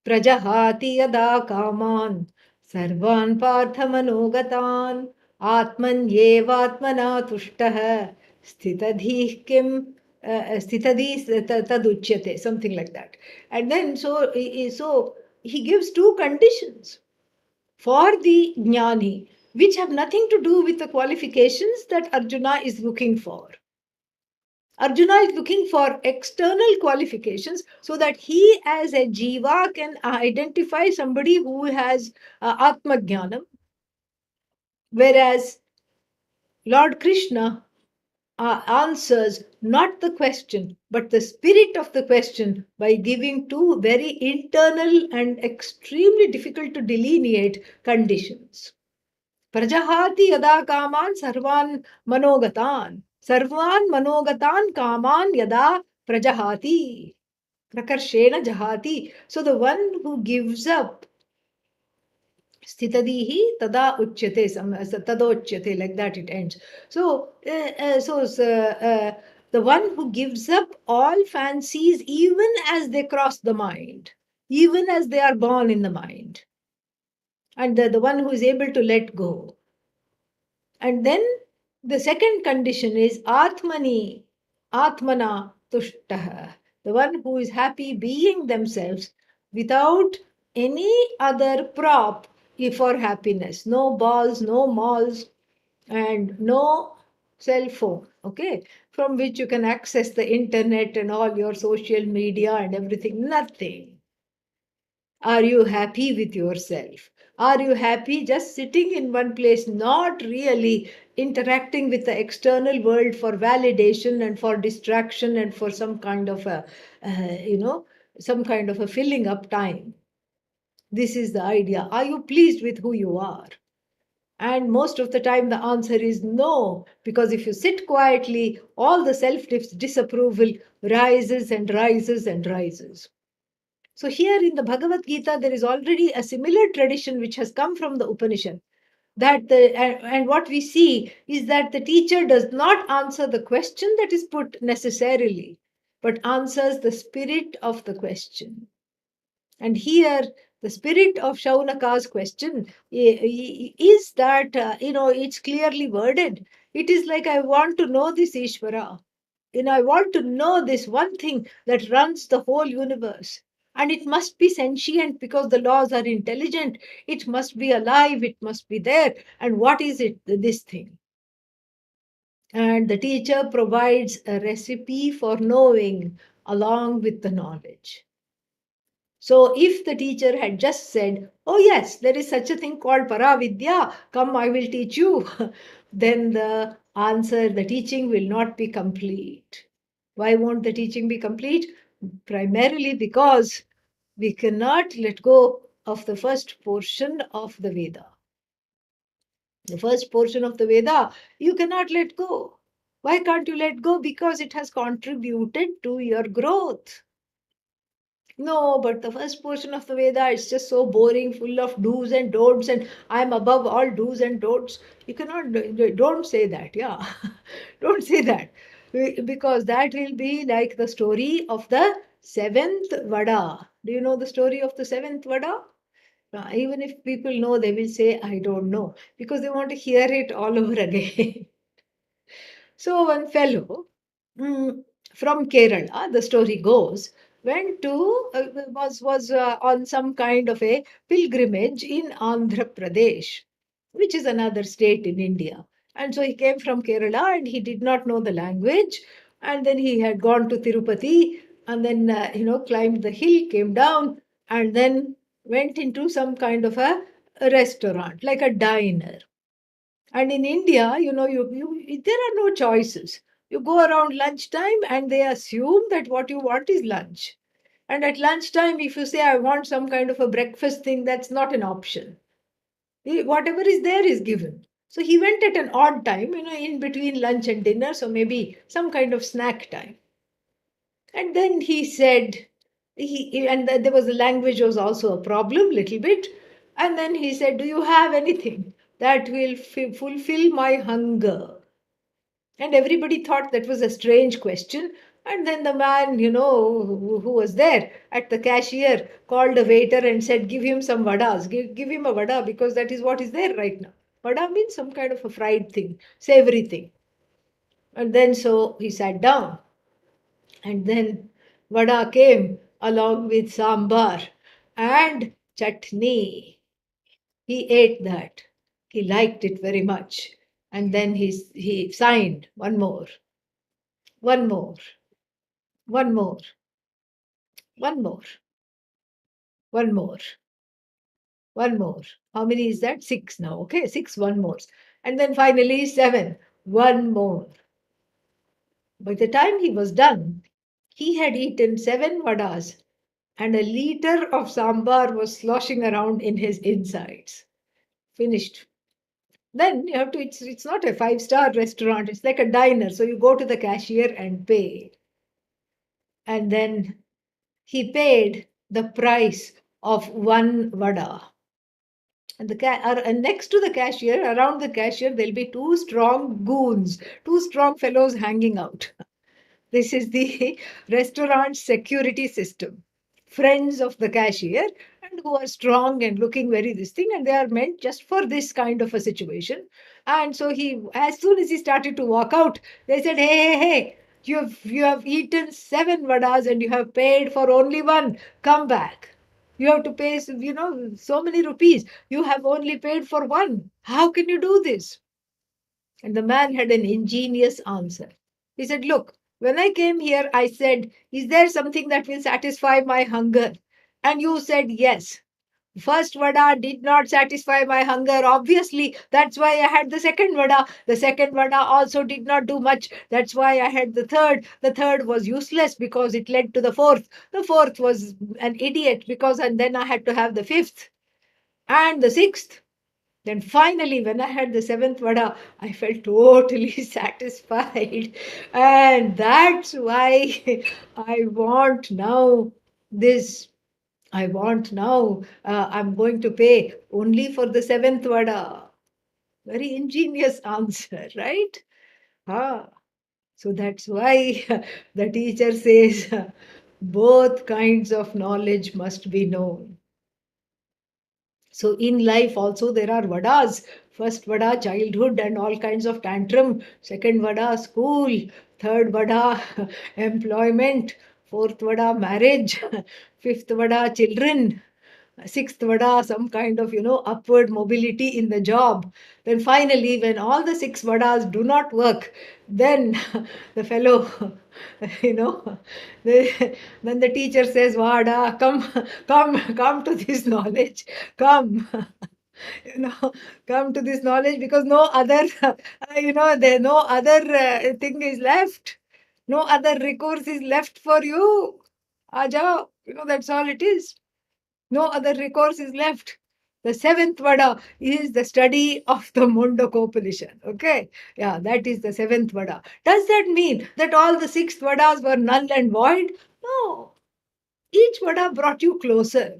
Prajahati yada kaman sarvan parthamanogatan atmanyevatmana tushtah sthitadhi kim sthitadhi taduchyate, something like that. And then so he gives two conditions for the jnani, which have nothing to do with the qualifications that Arjuna is looking for. Arjuna is looking for external qualifications so that he, as a jiva, can identify somebody who has Atma Jnanam, whereas Lord Krishna answers not the question but the spirit of the question by giving two very internal and extremely difficult to delineate conditions. Prajahati yada kaman sarvan manogatan. Sarvan manogatan kaman yada prajahati. Prakarshena jahati. So the one who gives up sthitadihi tada uchyate, tadochyate, like that it ends. So, the one who gives up all fancies even as they cross the mind, even as they are born in the mind, and the one who is able to let go. And then the second condition is Atmani, Atmana Tushtah, the one who is happy being themselves without any other prop for happiness. No balls, no malls, and no cell phone, okay, from which you can access the internet and all your social media and everything. Nothing. Are you happy with yourself? Are you happy just sitting in one place, not really interacting with the external world for validation and for distraction and for some kind of some kind of a filling up time? This is the idea. Are you pleased with who you are? And most of the time, the answer is no, because if you sit quietly, all the self disapproval rises and rises and rises. So, here in the Bhagavad Gita, there is already a similar tradition which has come from the Upanishad. And what we see is that the teacher does not answer the question that is put necessarily, but answers the spirit of the question. And here, the spirit of Shaunaka's question is that, it's clearly worded. It is like, I want to know this Ishvara. I want to know this one thing that runs the whole universe. And it must be sentient because the laws are intelligent. It must be alive. It must be there. And what is it, this thing? And the teacher provides a recipe for knowing along with the knowledge. So if the teacher had just said, oh yes, there is such a thing called Paravidya, come, I will teach you, then the answer, the teaching will not be complete. Why won't the teaching be complete? Primarily because we cannot let go of the first portion of the Veda. The first portion of the Veda, you cannot let go. Why can't you let go? Because it has contributed to your growth. No, but the first portion of the Veda is just so boring, full of do's and don'ts, and I'm above all do's and don'ts. You cannot, don't say that, yeah. Don't say that. Because that will be like the story of the seventh Vada. Do you know the story of the seventh Vada? Even if people know, they will say, I don't know, because they want to hear it all over again. So one fellow from Kerala, the story goes, went to was on some kind of a pilgrimage in Andhra Pradesh, which is another state in India. And so he came from Kerala and he did not know the language. And then he had gone to Tirupati and then, climbed the hill, came down, and then went into some kind of a restaurant, like a diner. And in India, there are no choices. You go around lunchtime and they assume that what you want is lunch. And at lunchtime, if you say, I want some kind of a breakfast thing, that's not an option. Whatever is there is given. So he went at an odd time, in between lunch and dinner, so maybe some kind of snack time. And then he said, there was the language was also a problem, little bit. And then he said, do you have anything that will fulfill my hunger? And everybody thought that was a strange question. And then the man, who was there at the cashier called a waiter and said, give him some vadas, give him a vada because that is what is there right now. Vada means some kind of a fried thing, savory thing. And then so he sat down. And then vada came along with sambar and chutney. He ate that. He liked it very much. And then he signed one more, one more, one more, one more, one more, one more. How many is that? Six now. Okay, six, one more. And then finally seven, one more. By the time he was done, he had eaten seven vadas and a liter of sambar was sloshing around in his insides. Finished. Then you have to, it's not a five-star restaurant, it's like a diner. So you go to the cashier and pay. And then he paid the price of one vada. And and next to the cashier, around the cashier, there'll be two strong goons, two strong fellows hanging out. This is the restaurant security system. Friends of the cashier and who are strong and looking very this thing, and they are meant just for this kind of a situation. And so as soon as he started to walk out, they said, hey, hey, hey, you have eaten seven vadas and you have paid for only one. Come back. You have to pay, so many rupees. You have only paid for one. How can you do this? And the man had an ingenious answer. He said, look, when I came here, I said, is there something that will satisfy my hunger? And you said yes. First vada did not satisfy my hunger. Obviously, that's why I had the second vada. The second vada also did not do much. That's why I had the third. The third was useless because it led to the fourth. The fourth was an idiot and then I had to have the fifth and the sixth. Then finally, when I had the seventh vada, I felt totally satisfied. And that's why I want now this. I want now, I'm going to pay only for the seventh vada. Very ingenious answer, right? Ah, so that's why the teacher says both kinds of knowledge must be known. So in life also there are vadas. First vada, childhood and all kinds of tantrum. Second vada, school. Third vada, employment. Fourth vada, marriage. Fifth vada, children. Sixth vada, some kind of, upward mobility in the job. Then finally, when all the six vadas do not work, then the fellow, you know, then the teacher says, Vada, come to this knowledge. Come. you know Come to this knowledge because no other there no other thing is left, no other recourse is left for you. Aja, that's all it is. No other recourse is left. The seventh vada is the study of the Mundakopanishad. Okay? Yeah, that is the seventh vada. Does that mean that all the six vadas were null and void? No. Each vada brought you closer.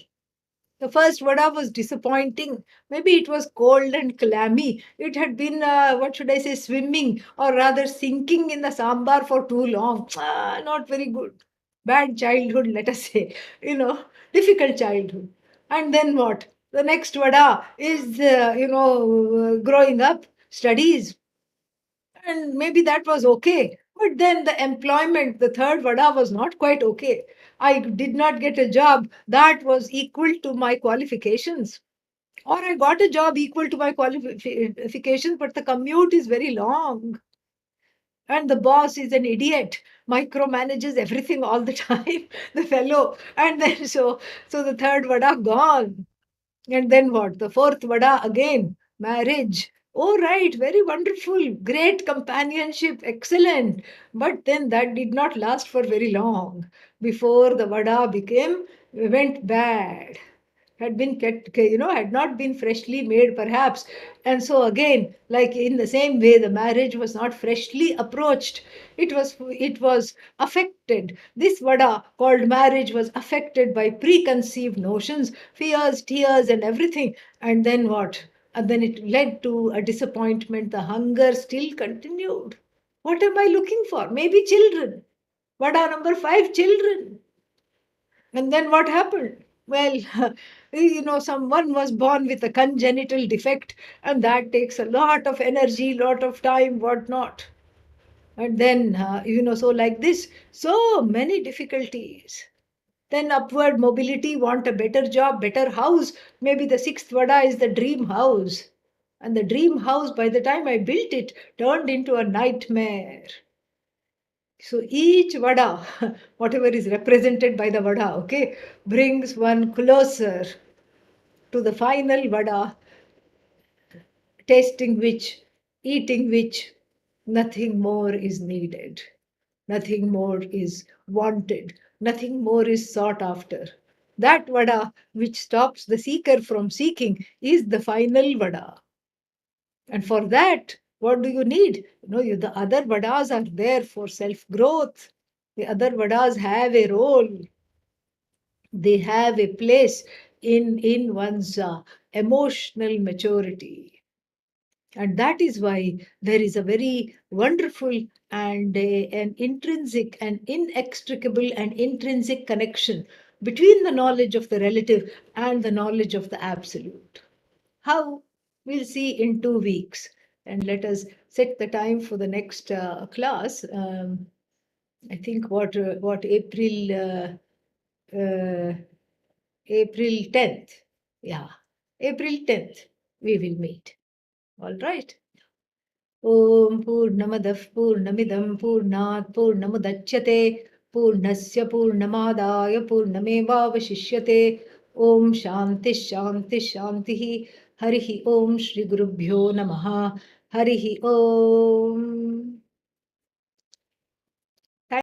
The first vada was disappointing. Maybe it was cold and clammy. It had been, what should I say, swimming or rather sinking in the sambar for too long. Not very good. Bad childhood, let us say. Difficult childhood. And then what? The next vada is, growing up, studies. And maybe that was okay. But then the employment, the third vada was not quite okay. I did not get a job that was equal to my qualifications. Or I got a job equal to my qualifications, but the commute is very long. And the boss is an idiot, micromanages everything all the time, the fellow. And then so the third vada gone. And then what? The fourth vada again, marriage. Oh, right, very wonderful, great companionship, excellent. But then that did not last for very long before the vada went bad, had been kept, had not been freshly made perhaps. And so again, like in the same way, the marriage was not freshly approached. It was affected. This vada called marriage was affected by preconceived notions, fears, tears, and everything. And then what? And then it led to a disappointment. The hunger still continued. What am I looking for? Maybe children. Vada number 5, children. And then what happened? Well, someone was born with a congenital defect, and that takes a lot of energy, lot of time, whatnot. And then, so like this, so many difficulties. Then upward mobility, want a better job, better house. Maybe the sixth vada is the dream house. And the dream house, by the time I built it, turned into a nightmare. So each vada, whatever is represented by the vada, okay, brings one closer to the final vada, tasting which, eating which, nothing more is needed, nothing more is wanted, nothing more is sought after. That vada which stops the seeker from seeking is the final vada. And for that, what do you need? The other vadas are there for self growth. The other vadas have a role. They have a place in one's emotional maturity. And that is why there is a very wonderful and an intrinsic and inextricable and intrinsic connection between the knowledge of the relative and the knowledge of the absolute. How? We'll see in 2 weeks. And let us set the time for the next class. I think what April 10th. Yeah, April 10th we will meet. All right. Om Purnamadah Purnamidam Purnat Purnamudachyate Purnasya Purnamadaya Purnamevavashishyate. Om Shanti Shanti Shanti. Harihi Om Shri Gurubhyo Namaha. Harihi Om.